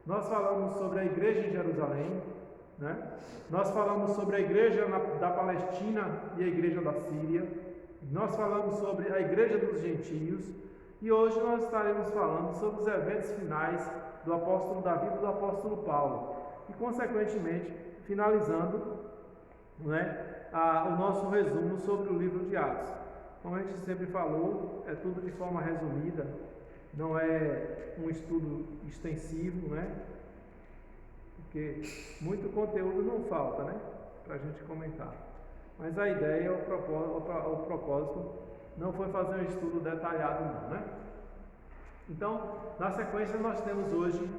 nós falamos sobre a igreja em Jerusalém, né? Nós falamos sobre a igreja da Palestina e a igreja da Síria, nós falamos sobre a igreja dos gentios, e hoje nós estaremos falando sobre os eventos finais do apóstolo Davi e do apóstolo Paulo, e consequentemente finalizando, né, o nosso resumo sobre o livro de Atos. Como a gente sempre falou, é tudo de forma resumida, não é um estudo extensivo, né? Porque muito conteúdo não falta, né? Para a gente comentar. Mas a ideia, o propósito não foi fazer um estudo detalhado não, né? Então, na sequência nós temos hoje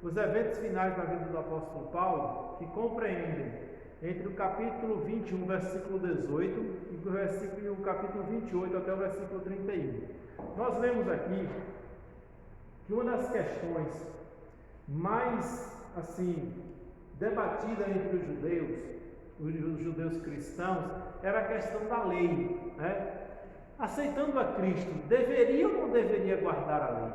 os eventos finais da vida do apóstolo Paulo, que compreendem entre o capítulo 21, versículo 18, e o capítulo 28 até o versículo 31. Nós vemos aqui que uma das questões mais, assim, debatida entre os judeus cristãos, era a questão da lei, né? Aceitando a Cristo, deveria ou não deveria guardar a lei?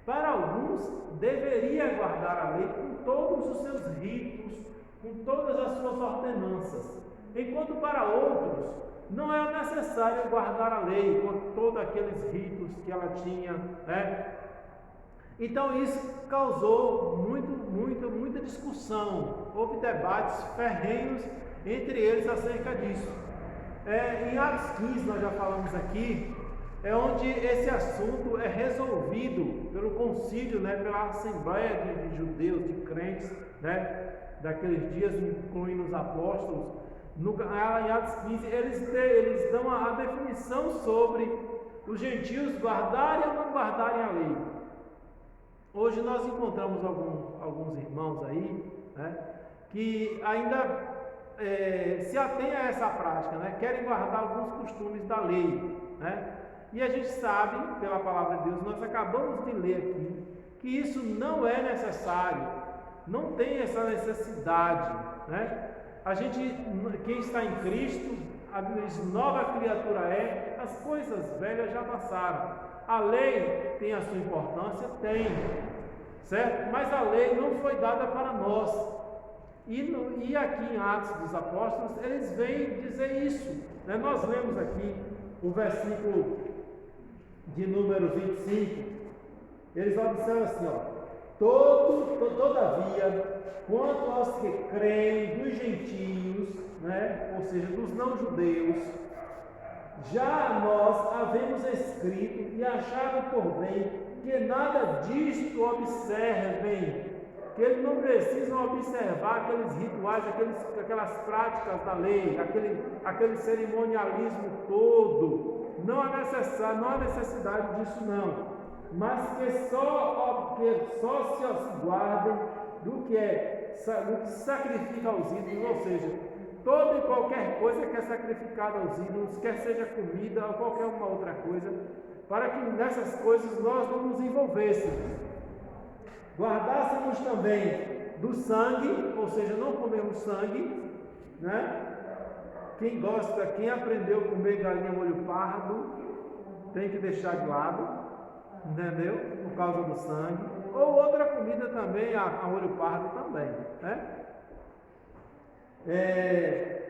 Para alguns, deveria guardar a lei com todos os seus ritos, com todas as suas ordenanças, enquanto para outros não era necessário guardar a lei com todos aqueles ritos que ela tinha, né? Então isso causou muita discussão, houve debates ferrenhos entre eles acerca disso. Em Atos 15, nós já falamos aqui, é onde esse assunto é resolvido pelo concílio, né, pela assembleia de judeus, de crentes, né, daqueles dias, incluindo os apóstolos. Em Atos 15, eles dão a definição sobre os gentios guardarem ou não guardarem a lei. Hoje nós encontramos alguns irmãos aí, né, que ainda se atêm a essa prática, né, querem guardar alguns costumes da lei, né, e a gente sabe, pela palavra de Deus, nós acabamos de ler aqui, que isso não é necessário, não tem essa necessidade, né? Quem está em Cristo, a nova criatura as coisas velhas já passaram. A lei tem a sua importância? Tem, certo? Mas a lei não foi dada para nós. E aqui em Atos dos Apóstolos, eles vêm dizer isso, né? Nós lemos aqui o versículo de número 25, eles observam assim, ó: todavia, quanto aos que creem dos gentios, né, ou seja, dos não-judeus, já nós havemos escrito e achado por bem que nada disto observem, que eles não precisam observar aqueles rituais, aquelas práticas da lei, aquele cerimonialismo todo. Não há necessidade disso não, mas que só se guardem do que se sacrifica aos ídolos, ou seja, toda e qualquer coisa que é sacrificada aos ídolos, quer seja comida ou qualquer uma outra coisa, para que nessas coisas nós não nos envolvêssemos. Guardássemos também do sangue, ou seja, não comemos sangue, né? Quem aprendeu a comer galinha molho pardo, tem que deixar de lado, entendeu? Por causa do sangue. Ou outra comida também, a molho pardo também, né?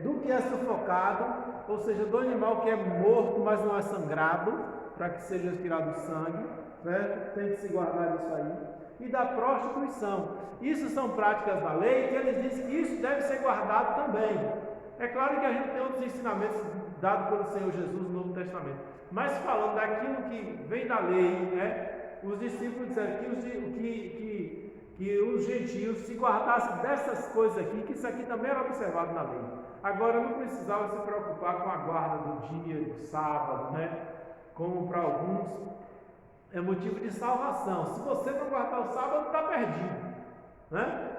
Do que é sufocado, ou seja, do animal que é morto, mas não é sangrado, para que seja tirado o sangue, certo? Tem que se guardar isso aí. E da prostituição. Isso são práticas da lei, que eles dizem que isso deve ser guardado também. É claro que a gente tem outros ensinamentos dados pelo Senhor Jesus no Novo Testamento, mas falando daquilo que vem da lei, né, os discípulos disseram que os gentios se guardassem dessas coisas aqui, que isso aqui também era observado na lei. Agora não precisava se preocupar com a guarda do dia, do sábado, né, como para alguns é motivo de salvação. Se você não guardar o sábado, está perdido, né?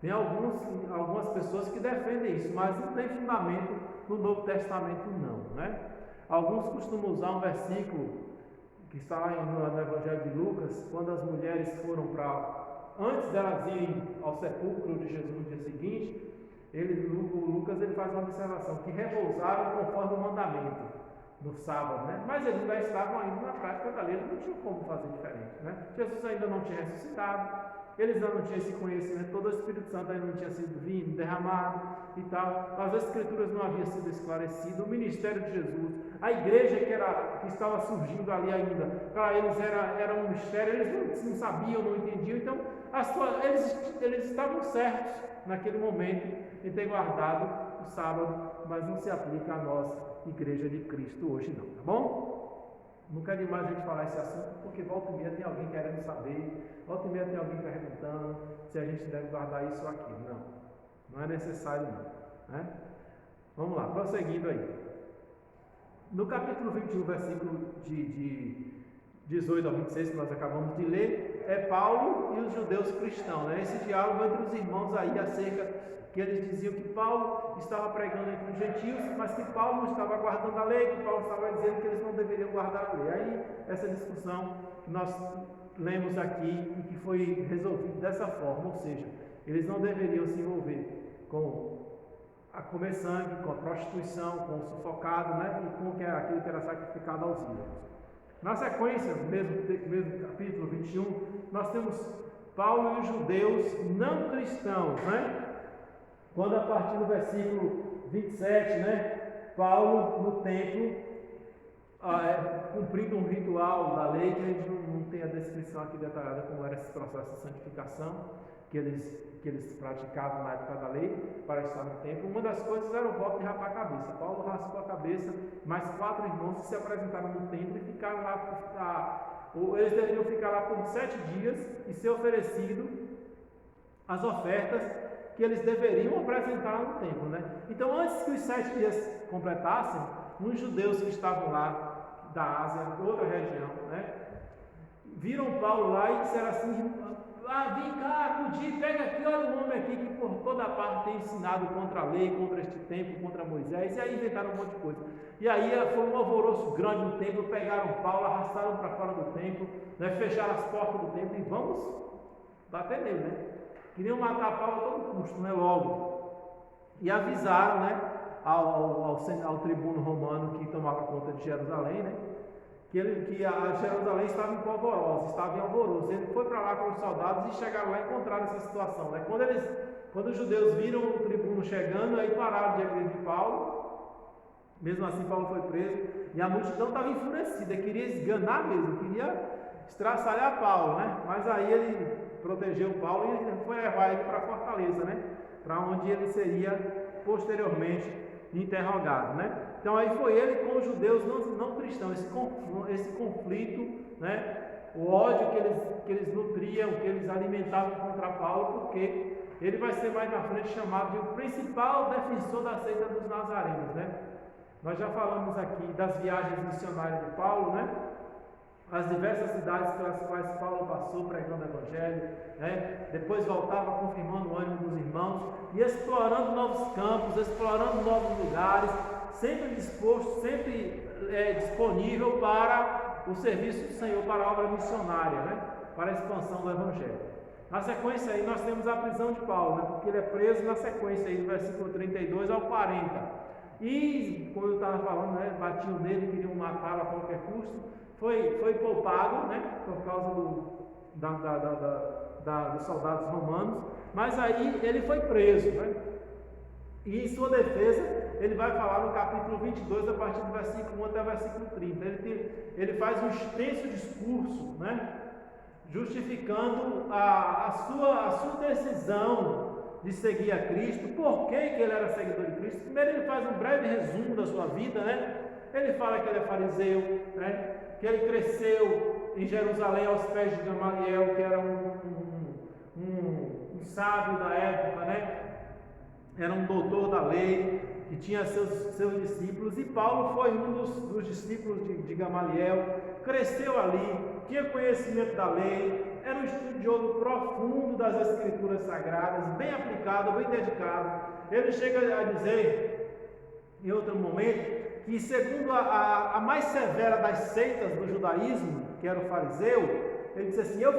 Tem algumas pessoas que defendem isso, mas não tem fundamento no Novo Testamento não, né? Alguns costumam usar um versículo que está lá no Evangelho de Lucas, quando as mulheres foram antes delas irem ao sepulcro de Jesus no dia seguinte, Lucas faz uma observação, que repousaram conforme o mandamento no sábado, né? Mas eles ainda estavam ainda na prática da lei, não tinham como fazer diferente, né? Jesus ainda não tinha ressuscitado, eles ainda não tinham esse conhecimento, todo o Espírito Santo ainda não tinha sido vindo, derramado e tal, as Escrituras não haviam sido esclarecidas, o ministério de Jesus, a igreja que estava surgindo ali ainda, para eles era um mistério, eles não sabiam, não entendiam, então eles estavam certos naquele momento em ter guardado o sábado, mas não se aplica a nós, igreja de Cristo, hoje não, tá bom? Nunca é demais a gente falar esse assunto, porque volta e meia tem alguém querendo saber, volta e meia tem alguém perguntando se a gente deve guardar isso ou aquilo. Não é necessário não. Né? Vamos lá, prosseguindo aí. No capítulo 21, versículo de 18 ao 26, que nós acabamos de ler, é Paulo e os judeus cristãos. Né? Esse diálogo entre os irmãos aí acerca que eles diziam que Paulo estava pregando entre os gentios, mas que Paulo não estava guardando a lei, que Paulo estava dizendo que eles não deveriam guardar a lei. Aí, essa discussão que nós lemos aqui e que foi resolvida dessa forma, ou seja, eles não deveriam se envolver com a comer sangue, com a prostituição, com o sufocado, né, e com aquilo que era sacrificado aos ídolos. Na sequência, mesmo capítulo 21, nós temos Paulo e os judeus não cristãos, né? Quando a partir do versículo 27, né, Paulo no templo, cumprindo um ritual da lei, que a gente não tem a descrição aqui detalhada como era esse processo de santificação que eles praticavam na época da lei para estar no templo. Uma das coisas era o voto de rapar a cabeça. Paulo raspou a cabeça, mais 4 irmãos se apresentaram no templo e ficaram lá, eles deveriam ficar lá por 7 dias e ser oferecido as ofertas que eles deveriam apresentar no templo, né? Então, antes que os 7 dias completassem, uns judeus que estavam lá da Ásia, outra região, né, viram Paulo lá e disseram assim: vem cá, acudir, pega aqui, olha o homem aqui que por toda parte tem ensinado contra a lei, contra este templo, contra Moisés, e aí inventaram um monte de coisa. E aí foi um alvoroço grande no templo, pegaram Paulo, arrastaram para fora do templo, né, fecharam as portas do templo e vamos bater nele, né? Queriam matar Paulo a todo custo, né, logo. E avisaram, né, ao tribuno romano que tomava conta de Jerusalém, né, que a Jerusalém estava em polvorosa, estava em alvoroço. Ele foi para lá com os soldados e chegaram lá e encontraram essa situação, né. Quando os judeus viram o tribuno chegando, aí pararam de agredir Paulo. Mesmo assim, Paulo foi preso e a multidão estava enfurecida, queria esganar mesmo, queria estraçalhar Paulo, né, mas aí ele protegeu Paulo e foi levar ele para a fortaleza, né, para onde ele seria posteriormente interrogado, né. Então aí foi ele com os judeus não cristãos, esse conflito, né, o ódio que eles nutriam, que eles alimentavam contra Paulo, porque ele vai ser mais na frente chamado de o principal defensor da seita dos nazarenos, né. Nós já falamos aqui das viagens missionárias de Paulo, né, as diversas cidades pelas quais Paulo passou pregando o Evangelho, né? Depois voltava confirmando o ânimo dos irmãos e explorando novos campos, explorando novos lugares, sempre disposto, sempre disponível para o serviço do Senhor, para a obra missionária, né? Para a expansão do Evangelho. Na sequência aí nós temos a prisão de Paulo, né? Porque ele é preso na sequência aí do versículo 32 ao 40. E, como eu estava falando, né? Batiam nele, queriam matá-lo a qualquer custo. Foi poupado, né, por causa dos soldados romanos, mas aí ele foi preso, né? E em sua defesa, ele vai falar no capítulo 22, a partir do versículo 1 até o versículo 30. Ele faz um extenso discurso, né, justificando a sua decisão de seguir a Cristo, por que ele era seguidor de Cristo. Primeiro ele faz um breve resumo da sua vida, né? Ele fala que ele é fariseu, né? Que ele cresceu em Jerusalém aos pés de Gamaliel, que era um sábio da época, né? Era um doutor da lei, que tinha seus discípulos, e Paulo foi um dos discípulos de Gamaliel, cresceu ali, tinha conhecimento da lei, era um estudioso profundo das Escrituras Sagradas, bem aplicado, bem dedicado. Ele chega a dizer, em outro momento, que segundo a mais severa das seitas do judaísmo, que era o fariseu, ele disse assim: eu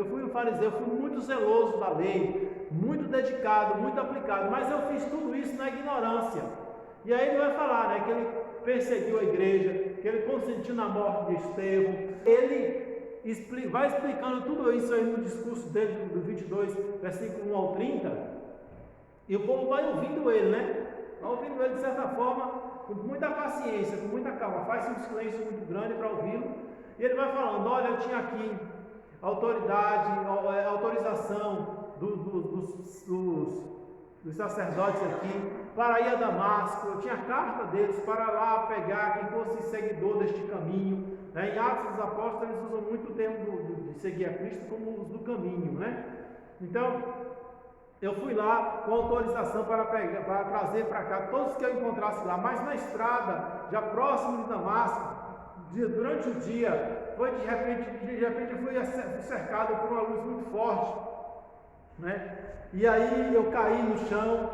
fui um fariseu, fui muito zeloso da lei, muito dedicado, muito aplicado, mas eu fiz tudo isso na ignorância. E aí ele vai falar, né, que ele perseguiu a igreja, que ele consentiu na morte de Estevão, ele vai explicando tudo isso aí no discurso dele, do 22, versículo 1 ao 30, e o povo vai ouvindo ele, né? Vai ouvindo ele de certa forma, com muita paciência, com muita calma, faz um silêncio muito grande para ouvi-lo, e ele vai falando: olha, eu tinha aqui autorização dos sacerdotes aqui para ir a Damasco, eu tinha carta deles para lá pegar quem fosse seguidor deste caminho, né? Em Atos dos Apóstolos eles usam muito o termo de seguir a Cristo como uso do caminho, né? Então eu fui lá com autorização para trazer para cá todos que eu encontrasse lá, mas na estrada, já próximo de Damasco, durante o dia, de repente eu fui cercado por uma luz muito forte, né? E aí eu caí no chão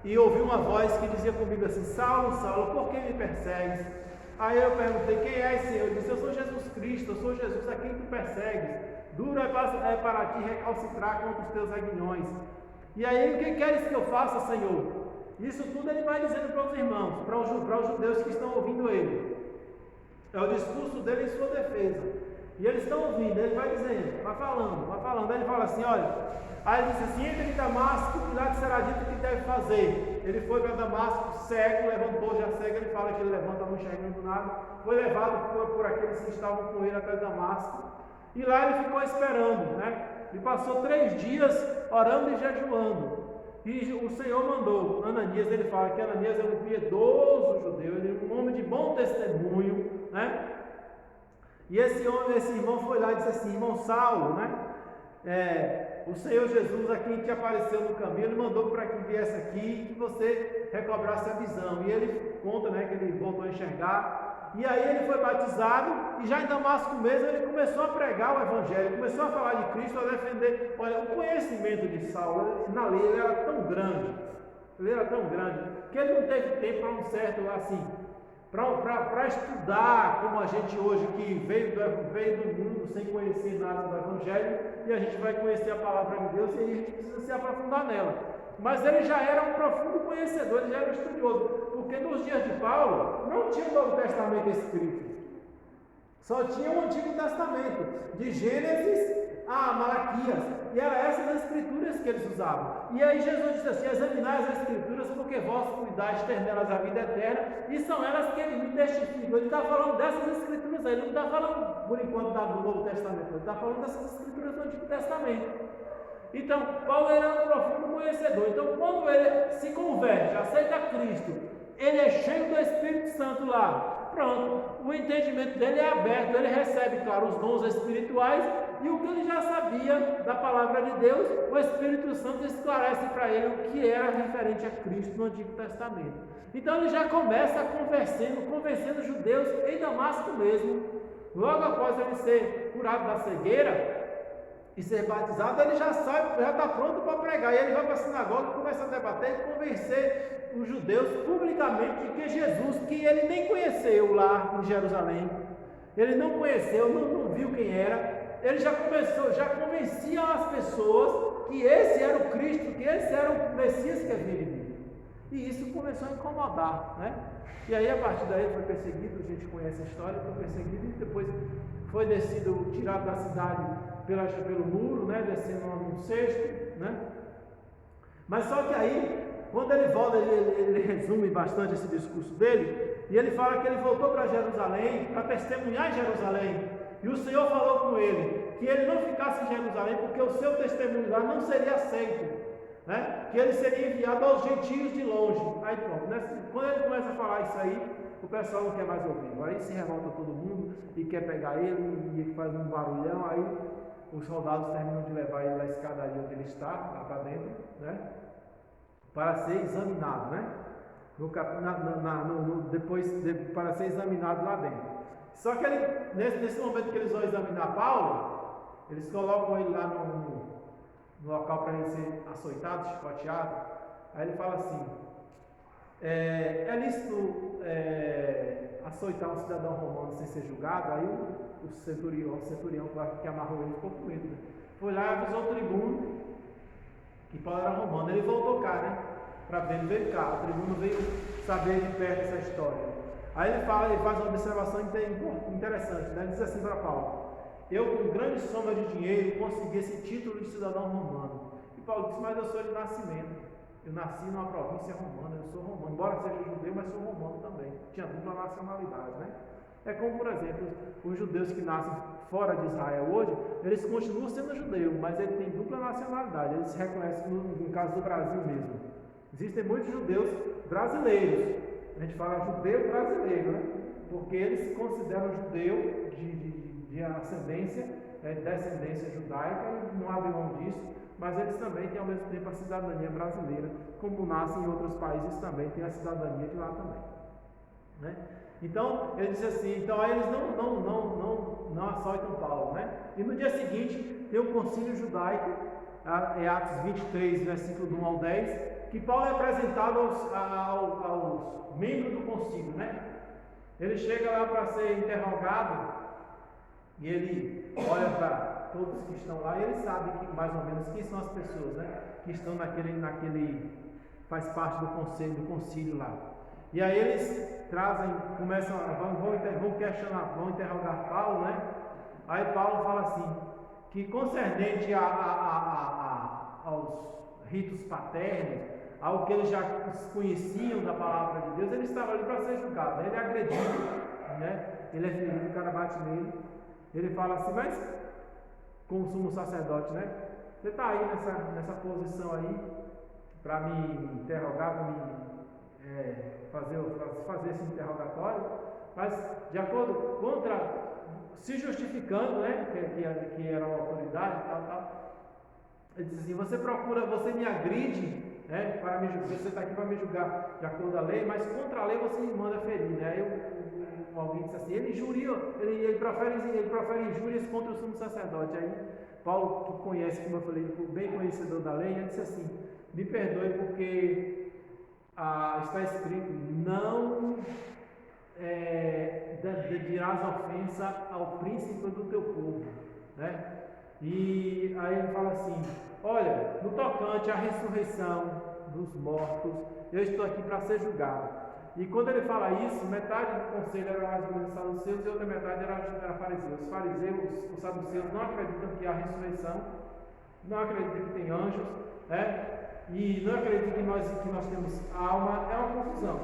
e ouvi uma voz que dizia comigo assim: Saulo, Saulo, por que me persegues? Aí eu perguntei: quem é esse? Eu disse: eu sou Jesus Cristo, eu sou Jesus a quem tu persegues. Duro é para ti recalcitrar contra os teus aguilhões. E aí, o que queres que eu faça, Senhor? Isso tudo ele vai dizendo para os irmãos, para os judeus que estão ouvindo ele. É o discurso dele em sua defesa. E eles estão ouvindo, ele vai dizendo, vai falando. Aí ele fala assim: olha, aí ele disse assim: entra em Damasco, e lá te será dito o que deve fazer. Ele foi para Damasco, cego, levantou, já cego, ele fala que ele levanta, não enxergando nada. Foi levado por aqueles que estavam com ele até Damasco. E lá ele ficou esperando, né? E passou 3 dias orando e jejuando. E o Senhor mandou Ananias, ele fala que Ananias é um piedoso judeu, ele é um homem de bom testemunho, né? E esse irmão foi lá e disse assim: irmão Saulo, né? O Senhor Jesus, a quem te apareceu no caminho, ele mandou para que viesse aqui e que você recobrasse a visão. E ele conta, né, que ele voltou a enxergar. E aí ele foi batizado, e já em Damasco mesmo ele começou a pregar o Evangelho, começou a falar de Cristo, a defender. Olha, o conhecimento de Saulo na lei ele era tão grande, que ele não teve tempo para um certo, assim, para estudar como a gente hoje, que veio do mundo sem conhecer nada do Evangelho, e a gente vai conhecer a palavra de Deus e a gente precisa se aprofundar nela. Mas ele já era um profundo conhecedor, ele já era um estudioso, porque nos dias de Paulo não tinha o Novo Testamento escrito, só tinha o Antigo Testamento, de Gênesis a Malaquias, e eram essas escrituras que eles usavam. E aí Jesus disse assim: examinai as escrituras, porque vós cuidais de ter nelas a vida eterna, e são elas que ele me testificam. Ele está falando dessas escrituras aí, ele não está falando por enquanto do Novo Testamento, ele está falando dessas escrituras do Antigo Testamento. Então, Paulo era um profundo conhecedor. Então, quando ele se converte, aceita Cristo, ele é cheio do Espírito Santo lá. Pronto, o entendimento dele é aberto, ele recebe, claro, os dons espirituais, e o que ele já sabia da palavra de Deus, o Espírito Santo esclarece para ele o que era referente a Cristo no Antigo Testamento. Então ele já começa convencendo judeus em Damasco mesmo. Logo após ele ser curado da cegueira e ser batizado, ele já está pronto para pregar. E ele vai para a sinagoga e começa a debater e convencer os judeus publicamente de que Jesus, que ele nem conheceu lá em Jerusalém, ele não conheceu, não viu quem era, ele já convencia as pessoas que esse era o Cristo, que esse era o Messias que havia de vir. E isso começou a incomodar, né? E aí a partir daí ele foi perseguido, a gente conhece a história, foi perseguido e depois foi tirado da cidade pelo muro, né? Descendo num cesto, né? Mas só que aí, quando ele volta, ele resume bastante esse discurso dele, e ele fala que ele voltou para Jerusalém, para testemunhar em Jerusalém. E o Senhor falou com ele que ele não ficasse em Jerusalém, porque o seu testemunho lá não seria aceito, né? Que ele seria enviado aos gentios de longe. Aí pronto, quando ele começa a falar isso aí, o pessoal não quer mais ouvir. Aí se revolta todo mundo e quer pegar ele, e ele faz um barulhão. Aí os soldados terminam de levar ele na escadaria onde ele está, lá para dentro, né? Para ser examinado, né? Para ser examinado lá dentro. Só que ele, nesse momento que eles vão examinar Paulo, eles colocam ele lá no local para ele ser açoitado, chicoteado. Aí ele fala assim: é lícito açoitar um cidadão romano sem ser julgado? Aí o centurião que amarrou ele ficou com medo, né? Foi lá e avisou o tribuno que Paulo era romano. Ele voltou cá, né? Para ver, ele veio cá. O tribuno veio saber de perto essa história. Aí ele faz uma observação interessante, né? Ele diz assim para Paulo: eu com grande soma de dinheiro consegui esse título de cidadão romano. E Paulo disse, mas eu sou de nascimento. Eu nasci numa província romana, eu sou romano, embora seja judeu, mas sou romano também. Tinha dupla nacionalidade, né? É como, por exemplo, os judeus que nascem fora de Israel hoje, eles continuam sendo judeus, mas ele tem dupla nacionalidade, eles se reconhecem no caso do Brasil mesmo. Existem muitos judeus brasileiros, a gente fala judeu brasileiro, né? Porque eles se consideram judeu de ascendência, descendência judaica, e não abrem mão disso, mas eles também têm ao mesmo tempo a cidadania brasileira, como nascem em outros países também, tem a cidadania de lá também, né? Então, ele disse assim, então aí eles não açoitam Paulo, né? E no dia seguinte, tem o concílio judaico, é Atos 23, versículo do 1 ao 10, que Paulo é apresentado aos membros do concílio, né? Ele chega lá para ser interrogado, e ele olha para todos que estão lá, e ele sabe que, mais ou menos quem são as pessoas, né? Que estão faz parte do concílio lá. E aí eles vão questionar, vão interrogar Paulo, né? Aí Paulo fala assim, que concernente aos ritos paternos, ao que eles já conheciam da palavra de Deus, ele estava ali para ser julgado, né? Ele é agredido, né? Ele é ferido, o cara bate nele, ele fala assim, mas como sumo sacerdote, né? Você está aí nessa posição aí para me interrogar, para me fazer esse interrogatório, mas de acordo se justificando, né, que era uma autoridade, tal, ele diz assim, você me agride, né, para me julgar, você está aqui para me julgar de acordo com a lei, mas contra a lei você me manda ferir, né? Aí alguém disse assim, ele profere injúrias contra o sumo sacerdote. Aí Paulo, que conhece, como eu falei, bem conhecedor da lei, ele disse assim, me perdoe porque está escrito, não dirás ofensa ao príncipe do teu povo, né? E aí ele fala assim, olha, no tocante à ressurreição dos mortos, eu estou aqui para ser julgado. E quando ele fala isso, metade do conselho era mais ou menos saduceus e outra metade era fariseus. Os fariseus, os saduceus não acreditam que há ressurreição, não acreditam que tem anjos, né? E não acredito que nós temos alma, é uma confusão.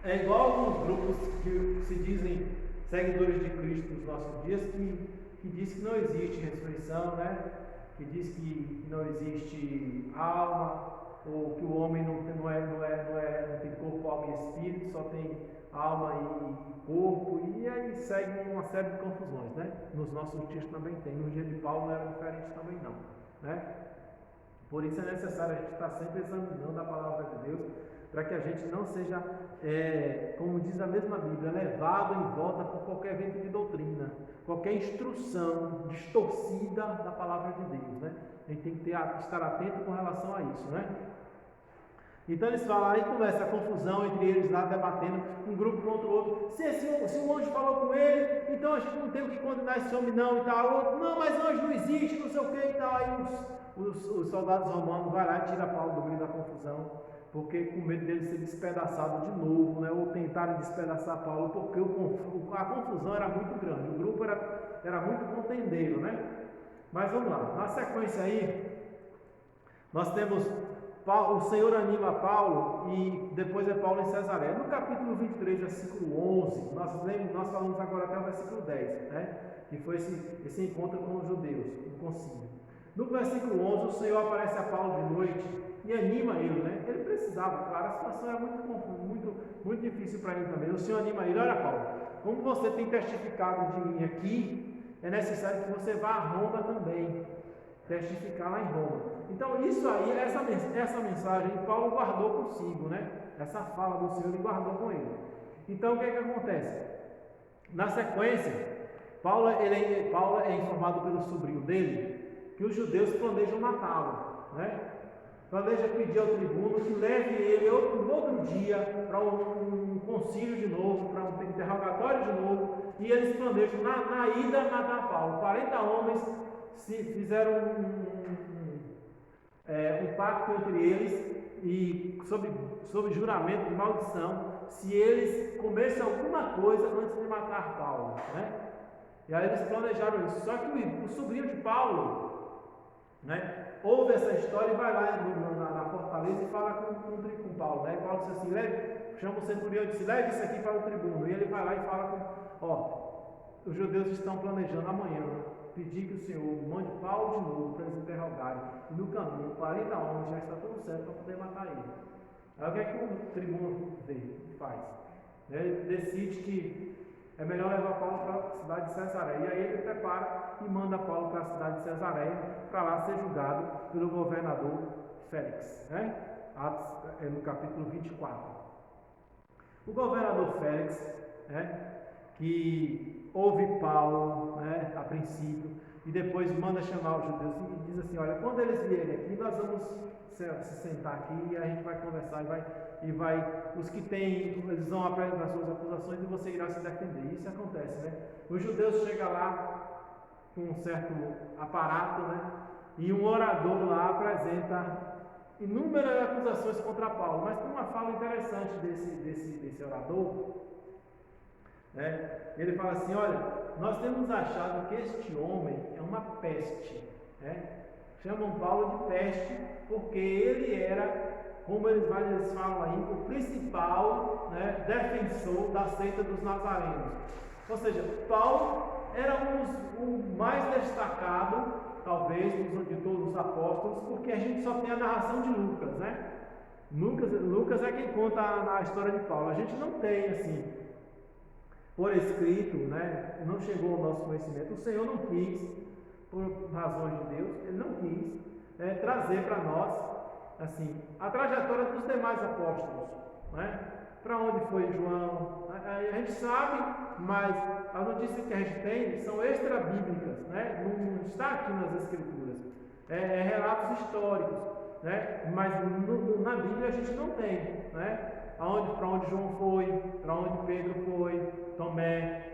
É igual alguns grupos que se dizem seguidores de Cristo nos nossos dias, que diz que não existe ressurreição, né? Que diz que não existe alma, ou que o homem não tem corpo, alma e espírito, só tem alma e corpo, e aí segue uma série de confusões, né? Nos nossos dias também tem, no dia de Paulo não era diferente também não, né? Por isso é necessário a gente estar sempre examinando a palavra de Deus, para que a gente não seja, como diz a mesma Bíblia, levado em volta por qualquer vento de doutrina, qualquer instrução distorcida da palavra de Deus, né? A gente tem que estar atento com relação a isso, né? Então eles falam, aí começa a confusão entre eles lá, debatendo, um grupo contra o outro. Se o anjo falou com ele, então a gente não tem o que condenar esse homem não, e tal. Outro, não, mas anjo não existe, não sei o que e tal. Aí os soldados romanos vão lá e tiram Paulo do meio da confusão, porque com medo dele ser despedaçado de novo, né? Ou tentarem despedaçar Paulo, porque a confusão era muito grande, o grupo era muito contendeiro, né? Mas vamos lá, na sequência aí, nós temos o Senhor anima Paulo e depois é Paulo em Cesareia. No capítulo 23, versículo 11, nós falamos agora até o versículo 10, né? Que foi esse encontro com os judeus, o concílio. No versículo 11, o Senhor aparece a Paulo de noite e anima ele, né? Ele precisava, claro, a situação era muito difícil para ele também. O Senhor anima ele, olha Paulo, como você tem testificado de mim aqui, é necessário que você vá a Roma também, testificar lá em Roma. Então isso aí, essa mensagem Paulo guardou consigo, né? Essa fala do Senhor ele guardou com ele. Então o que acontece? Na sequência, Paulo é informado pelo sobrinho dele que os judeus planejam matá-lo, né? Planeja pedir ao tribuno que leve ele outro dia para um concílio de novo, para um interrogatório de novo, e eles planejam na ida matar Paulo. 40 homens fizeram um pacto entre eles e sob juramento de maldição, se eles comessem alguma coisa antes de matar Paulo, né? E aí eles planejaram isso. Só que o sobrinho de Paulo, né, ouve essa história e vai lá na fortaleza e fala com Paulo. Né? E Paulo diz assim, chama o centurião e diz, leve isso aqui para o tribuno. E ele vai lá e fala os judeus estão planejando amanhã pedir que o Senhor mande Paulo de novo para eles interrogarem. E no caminho, 40 homens, já está tudo certo para poder matar ele. Aí o que é que o tribuno faz? Ele decide que é melhor levar Paulo para a cidade de Cesareia. E aí ele prepara e manda Paulo para a cidade de Cesareia, para lá ser julgado pelo governador Félix. Né? Atos, no capítulo 24. O governador Félix, né, que ouve Paulo, né, a princípio, e depois manda chamar os judeus e diz assim, olha, quando eles vierem aqui, nós vamos se sentar aqui e a gente vai conversar os que têm, eles vão apresentar suas acusações e você irá se defender. Isso acontece, né? Os judeus chegam lá com um certo aparato, né? E um orador lá apresenta inúmeras acusações contra Paulo, mas tem uma fala interessante desse orador, né? Ele fala assim, olha, nós temos achado que este homem é uma peste, né? Chamam Paulo de peste porque ele era, como eles falam aí, o principal, né, defensor da seita dos nazarenos. Ou seja, Paulo era o mais destacado, talvez, de todos os apóstolos, porque a gente só tem a narração de Lucas, né? Lucas é quem conta a história de Paulo. A gente não tem, assim, por escrito, né? Não chegou ao nosso conhecimento. O Senhor não quis, por razões de Deus, Ele não quis trazer para nós, assim, a trajetória dos demais apóstolos, né? Para onde foi João, a gente sabe, mas as notícias que a gente tem são extra-bíblicas, né? Não está aqui nas Escrituras, relatos históricos, né? Mas na Bíblia a gente não tem, né? Para onde João foi, para onde Pedro foi, Tomé,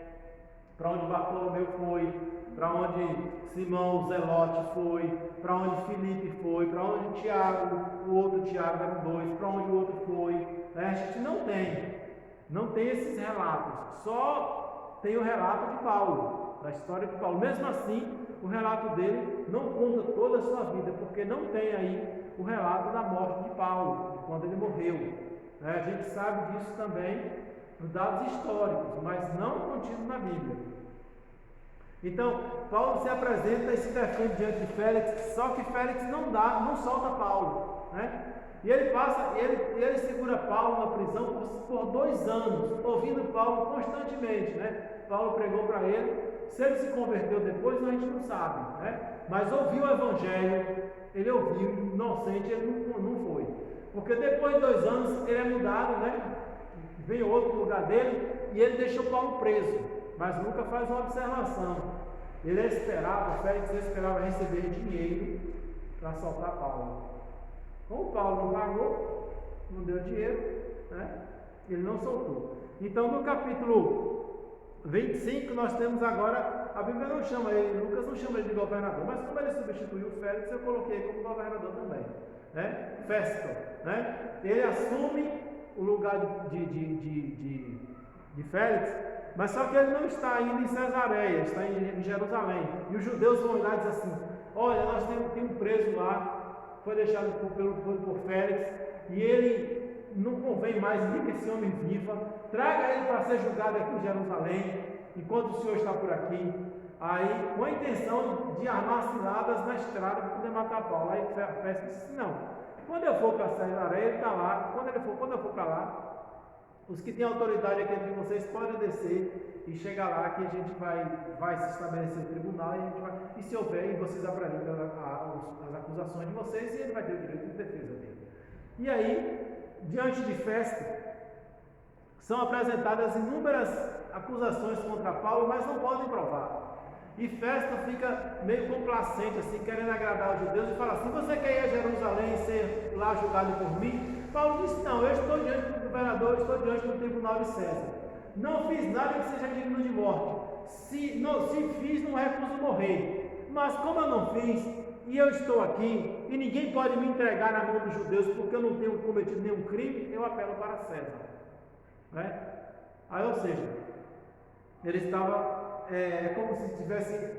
para onde Bartolomeu foi, para onde Simão Zelote foi, para onde Filipe foi, para onde Tiago, o outro Tiago eram dois, para onde o outro foi, né? A gente não tem esses relatos, só tem o relato de Paulo, da história de Paulo. Mesmo assim, o relato dele não conta toda a sua vida, porque não tem aí o relato da morte de Paulo, de quando ele morreu, né? A gente sabe disso também por dados históricos, mas não contidos na Bíblia. Então, Paulo se apresenta e se defende diante de Félix, só que Félix não solta Paulo, né? E ele segura Paulo na prisão por 2 anos, ouvindo Paulo constantemente, né? Paulo pregou para ele. Se ele se converteu depois, a gente não sabe, né? Mas ouviu o Evangelho, ele ouviu, inocente, ele não foi. Porque depois de 2 anos ele é mudado, né? Vem outro no lugar dele e ele deixou Paulo preso. Mas nunca faz uma observação. Félix esperava receber dinheiro para soltar Paulo. Como Paulo não pagou, não deu dinheiro, né? Ele não soltou. Então no capítulo 25 nós temos agora, a Bíblia não chama ele, Lucas não chama ele de governador, mas como ele substituiu Félix, eu coloquei como governador também, né? Festo, né? Ele assume o lugar de Félix, mas só que ele não está ainda em Cesareia, está em Jerusalém. E os judeus vão lá e dizem assim, olha, nós temos um preso lá, foi deixado por Félix, e ele não convém mais nem que esse homem viva, traga ele para ser julgado aqui em Jerusalém, enquanto o Senhor está por aqui. Aí, com a intenção de armar ciladas na estrada para poder matar Paulo. Aí Félix disse, não, quando eu for para Cesareia, ele está lá, quando eu for para lá, os que têm autoridade aqui entre vocês podem descer e chegar lá que a gente vai se estabelecer o tribunal e se houver, e vocês apresentam as acusações de vocês e ele vai ter o direito de defesa dele. E aí, diante de Festo, são apresentadas inúmeras acusações contra Paulo, mas não podem provar. E Festo fica meio complacente, assim, querendo agradar os judeus e fala assim, você quer ir a Jerusalém e ser lá julgado por mim? Paulo disse, não, eu estou diante do governador, estou diante do tribunal de César. Não fiz nada que seja digno de morte. Se fiz, não recuso morrer. Mas como eu não fiz, e eu estou aqui, e ninguém pode me entregar na mão dos judeus porque eu não tenho cometido nenhum crime, eu apelo para César. Né? Aí, ou seja, ele estava é como se estivesse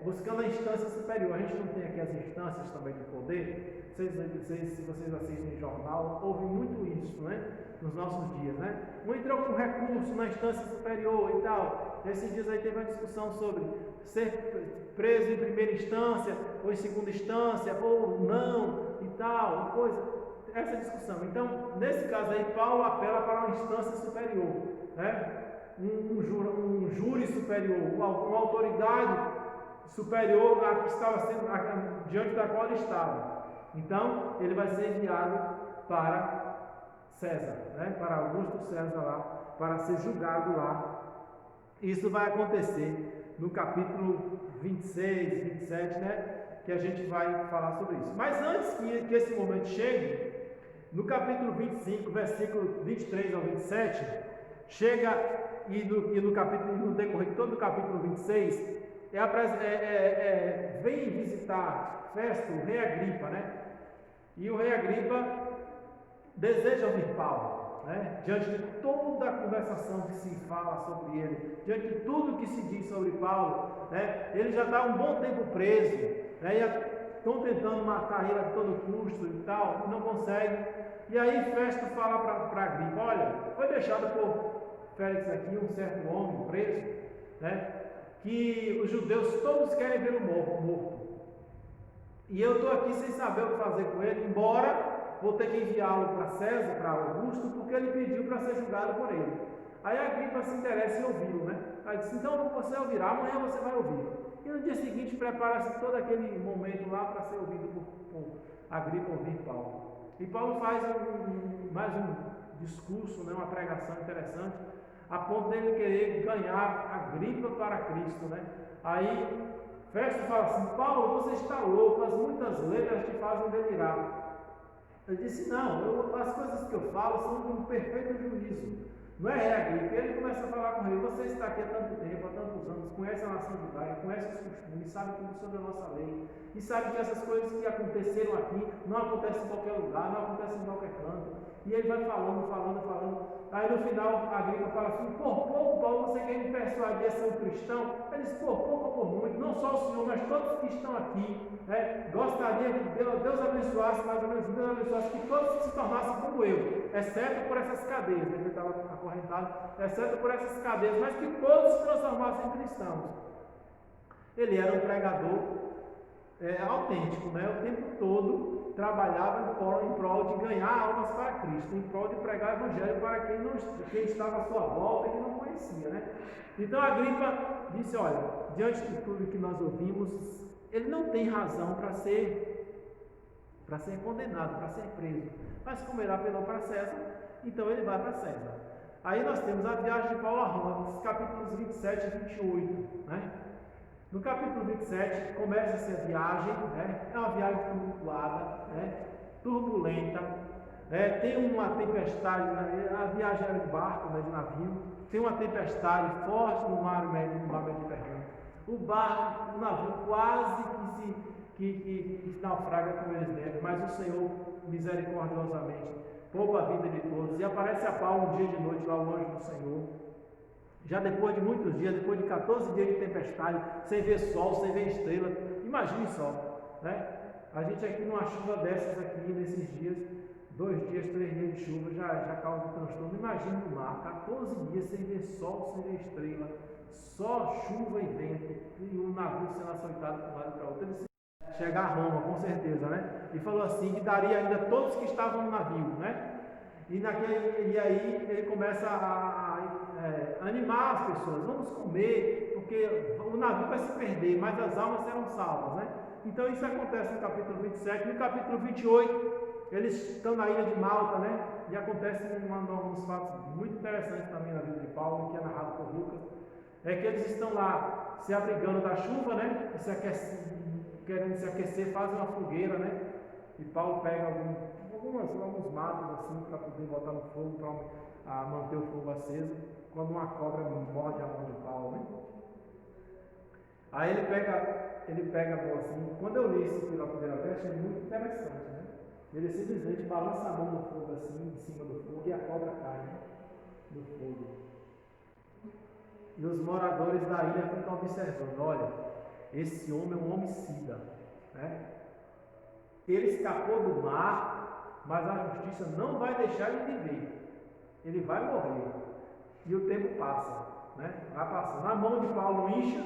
buscando a instância superior. A gente não tem aqui as instâncias também de poder. Se vocês assistem jornal, ouvem muito isso, né? Nos nossos dias, né? Um entrou com recurso na instância superior e tal. Esses dias aí teve uma discussão sobre ser preso em primeira instância, ou em segunda instância, ou não, e tal, coisa. Essa discussão. Então, nesse caso aí, Paulo apela para uma instância superior, né? Um júri superior, uma autoridade superior à que estava sendo, diante da qual ele estava. Então, ele vai ser enviado para César, né? Para Augusto César lá, para ser julgado lá. Isso vai acontecer no capítulo 26, 27, né? Que a gente vai falar sobre isso. Mas antes que esse momento chegue, no capítulo 25, versículo 23 ao 27, chega e no decorrer de todo o capítulo 26, vem visitar Festo, o rei Agripa, né? E o rei Agripa deseja ouvir Paulo, né? Diante de toda a conversação que se fala sobre ele, diante de tudo que se diz sobre Paulo, né? Ele já está um bom tempo preso, né? Estão tentando matar ele a todo custo e tal, não consegue. E aí Festo fala para Agripa: olha, foi deixado por Félix aqui um certo homem preso, né? Que os judeus todos querem vê-lo morto. E eu estou aqui sem saber o que fazer com ele, embora vou ter que enviá-lo para César, para Augusto, porque ele pediu para ser julgado por ele. Aí Agripa se interessa em ouvi-lo, né? Aí disse: então você ouvirá, amanhã você vai ouvir. E no dia seguinte prepara-se todo aquele momento lá para ser ouvido por Agripa ouvir Paulo. E Paulo faz mais um discurso, né? Uma pregação interessante, a ponto dele querer ganhar Agripa para Cristo, né? Aí Festo fala assim: Paulo, você está louco, as muitas letras te fazem delirar. Ele disse: não, as coisas que eu falo são de um perfeito juízo. Não é Agripa. Ele começa a falar com ele: você está aqui há tanto tempo, há tantos anos, conhece a nação judaica, conhece os costumes, sabe tudo sobre a nossa lei, e sabe que essas coisas que aconteceram aqui não acontecem em qualquer lugar, não acontecem em qualquer canto. E ele vai falando. Aí no final Agripa fala assim: por pouco, Paulo, você quer me persuadir a ser um cristão? Ele diz: por pouco ou por muito, não só o senhor, mas todos que estão aqui, né? Gostaria que Deus abençoasse, mais ou menos, Deus abençoasse que todos se tornassem como eu, exceto por essas cadeias, né? Ele estava acorrentado, exceto por essas cadeias, mas que todos se transformassem em cristãos. Ele era um pregador autêntico, né? O tempo todo trabalhava em prol de ganhar almas para Cristo, em prol de pregar o evangelho para quem estava à sua volta e que não conhecia, né? Então Agripa disse: olha, diante de tudo que nós ouvimos, ele não tem razão para ser condenado, para ser preso. Mas como ele apelou para César, então ele vai para César. Aí nós temos a viagem de Paulo a Roma, nos capítulos 27 e 28, né? No capítulo 27 começa essa viagem, né? É uma viagem tumultuada, né? Turbulenta, né? Tem uma tempestade, né? A viagem era de barco, né? De navio, tem uma tempestade forte no mar Mediterrâneo. O navio quase que naufraga com eles dentro, mas o Senhor misericordiosamente poupa a vida de todos. E aparece a Paulo um dia de noite lá, o anjo do Senhor. Já depois de muitos dias, depois de 14 dias de tempestade, sem ver sol, sem ver estrela, imagine só, né? A gente aqui numa chuva dessas aqui, nesses dias, 2 dias, 3 dias de chuva, já causa transtorno. Imagine no mar, 14 dias sem ver sol, sem ver estrela, só chuva e vento, e o navio sendo açoitado de um lado para o outro. Ele chegar a Roma, com certeza, né? E falou assim, que daria ainda todos que estavam no navio, né? E aí ele começa a animar as pessoas: vamos comer, porque o navio vai se perder, mas as almas serão salvas, né? Então isso acontece no capítulo 27. No capítulo 28, eles estão na ilha de Malta, né? E acontece uns fatos muito interessantes também na vida de Paulo, que é narrado por Lucas. É que eles estão lá se abrigando da chuva, né? Querendo se aquecer, fazem uma fogueira, né? E Paulo pega alguns matos assim para poder botar no fogo, para manter o fogo aceso, quando uma cobra morde a mão de Paulo, né? Aí ele pega a mão assim. Quando eu li isso pela primeira vez, achei muito interessante, né? Ele simplesmente balança a mão no fogo assim, em cima do fogo, e a cobra cai, né? No fogo. E os moradores da ilha ficam observando: olha, esse homem é um homicida, né? Ele escapou do mar, mas a justiça não vai deixar ele viver. Ele vai morrer. E o tempo passa, né? Vai passando. A mão de Paulo incha,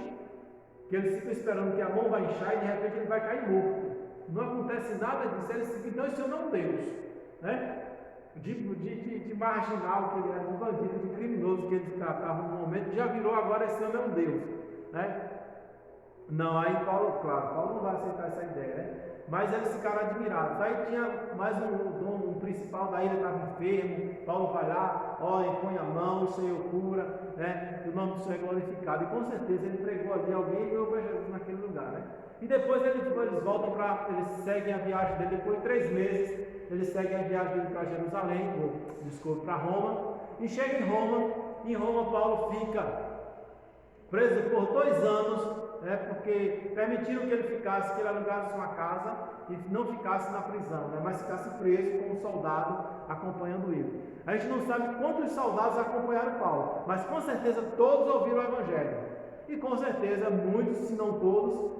que eles ficam esperando que a mão vai inchar e de repente ele vai cair morto. Não acontece nada disso. Eles ficam: então esse homem é um Deus, né? De marginal que ele era, de bandido, de criminoso que eles tratavam no momento, já virou agora esse homem é um Deus, né? Não, aí Paulo não vai aceitar essa ideia, né? Mas eles ficaram admirados. Aí tinha mais um dono, um principal da ilha estava enfermo. Paulo vai lá, olha, põe a mão, o Senhor cura, né? E o nome do Senhor é glorificado. E com certeza ele pregou ali alguém e ganhou para Jesus naquele lugar, né? E depois eles voltam eles seguem a viagem dele, depois de 3 meses, eles seguem a viagem dele para Jerusalém, para Roma, e chega em Roma Paulo fica preso por 2 anos, né, porque permitiram que ele ficasse, que ele alugasse uma casa e não ficasse na prisão, né, mas ficasse preso com um soldado acompanhando ele. A gente não sabe quantos soldados acompanharam Paulo, mas com certeza todos ouviram o Evangelho. E com certeza muitos, se não todos,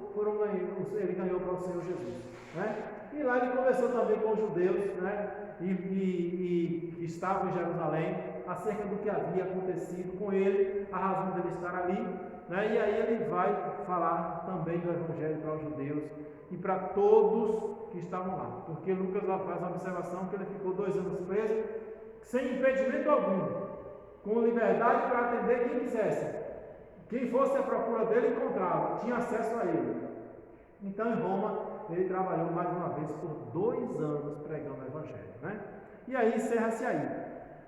ele ganhou para o Senhor Jesus, né? E lá ele conversou também com os judeus, né? E estavam em Jerusalém, acerca do que havia acontecido com ele, a razão dele estar ali, né? E aí ele vai falar também do Evangelho para os judeus e para todos que estavam lá, porque Lucas faz a observação que ele ficou 2 anos preso, sem impedimento algum, com liberdade para atender quem quisesse. Quem fosse à procura dele encontrava, tinha acesso a ele. Então em Roma ele trabalhou mais uma vez por 2 anos pregando o Evangelho, né? E aí encerra-se aí.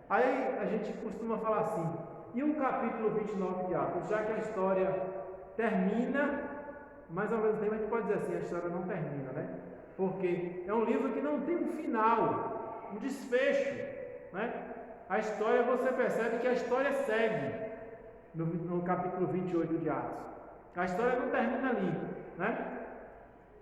Aí a gente costuma falar assim: e o capítulo 29 de Atos, já que a história termina, mas ao mesmo tempo a gente pode dizer assim, a história não termina, né? Porque é um livro que não tem um final, um desfecho, né? A história, você percebe que a história segue no capítulo 28 de Atos. A história não termina ali, né?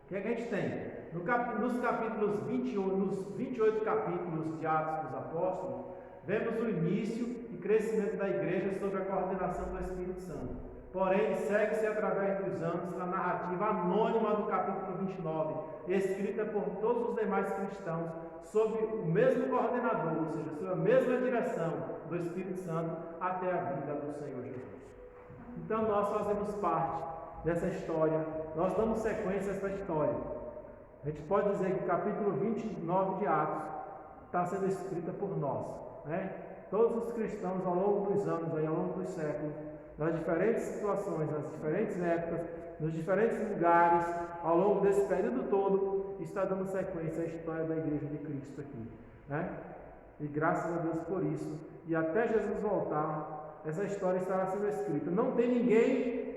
O que é que a gente tem? Nos capítulos 28, nos 28 capítulos de Atos dos Apóstolos, vemos o início e crescimento da igreja sob a coordenação do Espírito Santo. Porém, segue-se através dos anos a narrativa anônima do capítulo 29, escrita por todos os demais cristãos, sob o mesmo coordenador, ou seja, sob a mesma direção do Espírito Santo, até a vinda do Senhor Jesus. Então, nós fazemos parte dessa história, nós damos sequência a essa história. A gente pode dizer que o capítulo 29 de Atos está sendo escrita por nós, né? Todos os cristãos ao longo dos anos, ao longo dos séculos, nas diferentes situações, nas diferentes épocas, nos diferentes lugares, ao longo desse período todo, está dando sequência à história da Igreja de Cristo aqui, né? E graças a Deus por isso, e até Jesus voltar, essa história estará sendo escrita. Não tem ninguém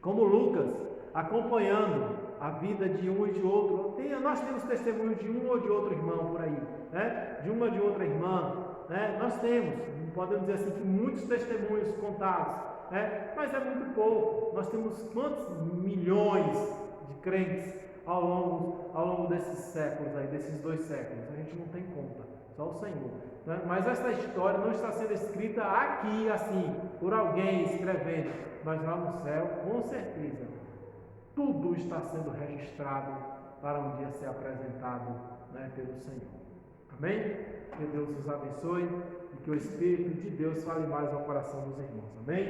como Lucas acompanhando a vida de um e de outro. Nós temos testemunho de um ou de outro irmão por aí, né? De uma ou de outra irmã, né? Nós temos, podemos dizer assim, que muitos testemunhos contados, né? Mas é muito pouco. Nós temos quantos milhões de crentes ao longo desses séculos aí, desses 2 séculos? A gente não tem conta, só o Senhor, né? Mas essa história não está sendo escrita aqui assim, por alguém escrevendo, mas lá no céu, com certeza, tudo está sendo registrado para um dia ser apresentado, né, pelo Senhor. Amém? Que Deus os abençoe e que o Espírito de Deus fale mais ao coração dos irmãos. Amém?